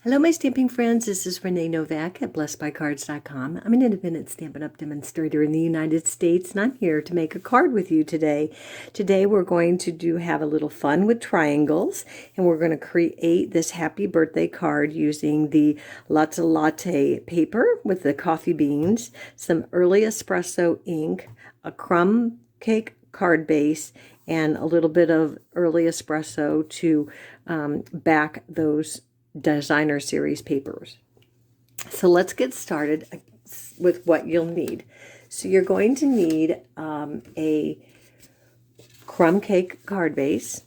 Hello, my stamping friends. This is Renee Novak at blessedbycards.com. I'm an independent Stampin' Up! Demonstrator in the United States, and I'm here to make a card with you today. Today we're going to have a little fun with triangles, and we're going to create this happy birthday card using the latte paper with the coffee beans, some early espresso ink, a crumb cake card base, and a little bit of early espresso to back those designer series papers. So let's get started with what you'll need. So you're going to need a crumb cake card base.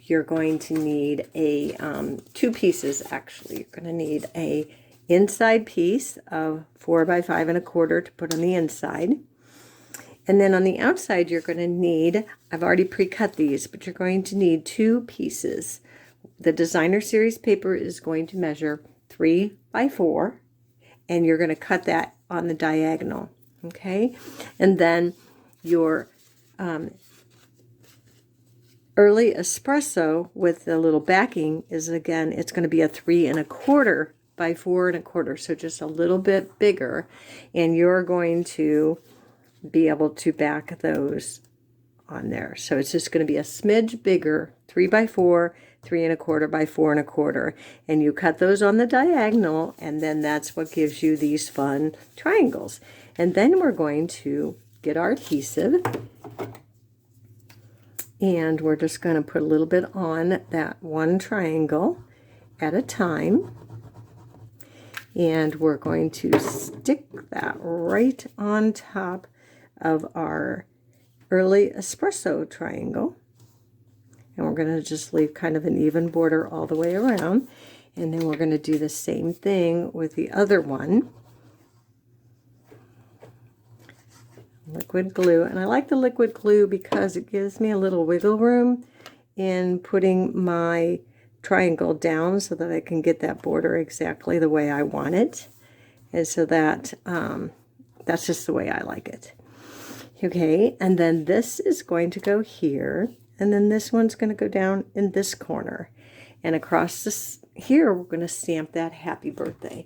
You're going to need a two pieces actually. You're going to need a inside piece of 4 by 5 1/4 to put on the inside. And then on the outside you're going to need, I've already pre-cut these, but you're going to need two pieces. The designer series paper is going to measure 3 by 4, and you're going to cut that on the diagonal, okay? And then your early espresso with the little backing is, again, it's going to be a 3 1/4 by 4 1/4, so just a little bit bigger, and you're going to be able to back those on there. So it's just going to be a smidge bigger, 3 by 4, 3 1/4 by 4 1/4, and you cut those on the diagonal, and then that's what gives you these fun triangles. And then we're going to get our adhesive, and we're just going to put a little bit on that one triangle at a time, and we're going to stick that right on top of our early espresso triangle. And we're going to just leave kind of an even border all the way around. And then we're going to do the same thing with the other one. Liquid glue. And I like the liquid glue because it gives me a little wiggle room in putting my triangle down so that I can get that border exactly the way I want it. And so that that's just the way I like it. Okay, and then this is going to go here. And then this one's going to go down in this corner. And across this here, we're going to stamp that happy birthday.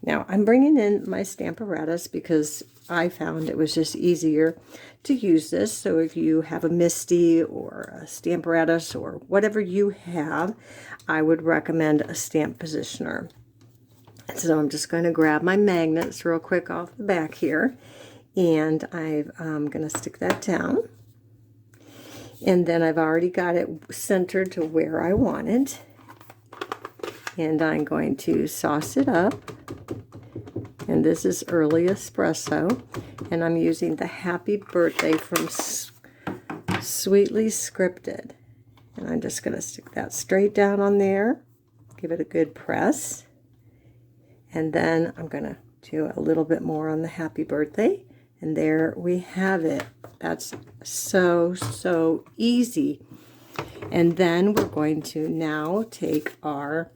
Now, I'm bringing in my Stamparatus because I found it was just easier to use this. So if you have a Misty or a Stamparatus or whatever you have, I would recommend a stamp positioner. So I'm just going to grab my magnets real quick off the back here. And I'm going to stick that down. And then I've already got it centered to where I want it. And I'm going to sauce it up. And this is early espresso. And I'm using the happy birthday from Sweetly Scripted. And I'm just going to stick that straight down on there. Give it a good press. And then I'm going to do a little bit more on the happy birthday. And there we have it. That's so easy. And then we're going to now take our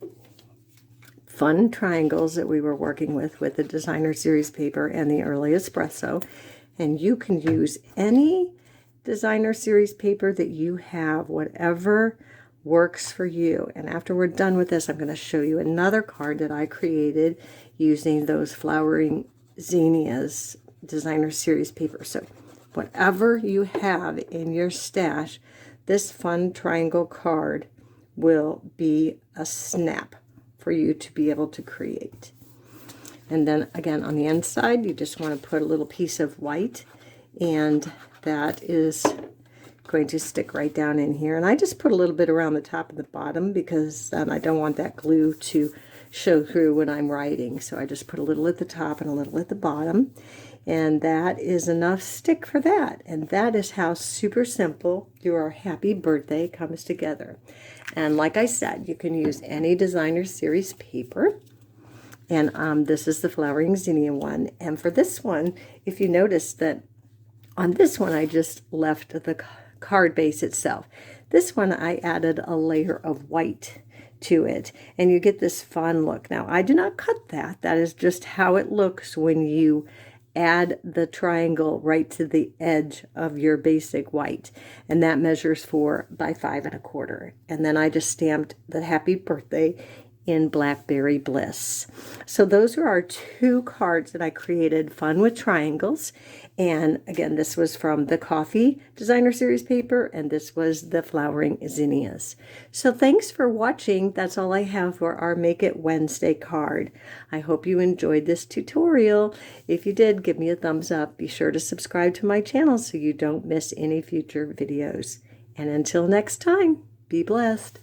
fun triangles that we were working with the designer series paper and the early espresso. And you can use any designer series paper that you have, whatever works for you. And after we're done with this, I'm going to show you another card that I created using those flowering zinnias designer series paper. So whatever you have in your stash, this fun triangle card will be a snap for you to be able to create. And then again on the inside, you just want to put a little piece of white, and that is going to stick right down in here. And I just put a little bit around the top and the bottom because I don't want that glue to show through when I'm writing. So I just put a little at the top and a little at the bottom. And that is enough stick for that. And that is how super simple your happy birthday comes together. And like I said, you can use any designer series paper. And this is the Flowering Zinnia one. And for this one, if you notice that on this one, I just left the card base itself. This one, I added a layer of white to it. And you get this fun look. Now, I do not cut that. That is just how it looks when you add the triangle right to the edge of your basic white, and that measures 4 by 5 1/4. And then I just stamped the happy birthday in Blackberry Bliss. So those are our 2 cards that I created, Fun with Triangles. And again, this was from the Coffee Designer Series paper, and this was the Flowering Zinnias. So thanks for watching. That's all I have for our Make It Wednesday card. I hope you enjoyed this tutorial. If you did, give me a thumbs up. Be sure to subscribe to my channel so you don't miss any future videos. And until next time, be blessed.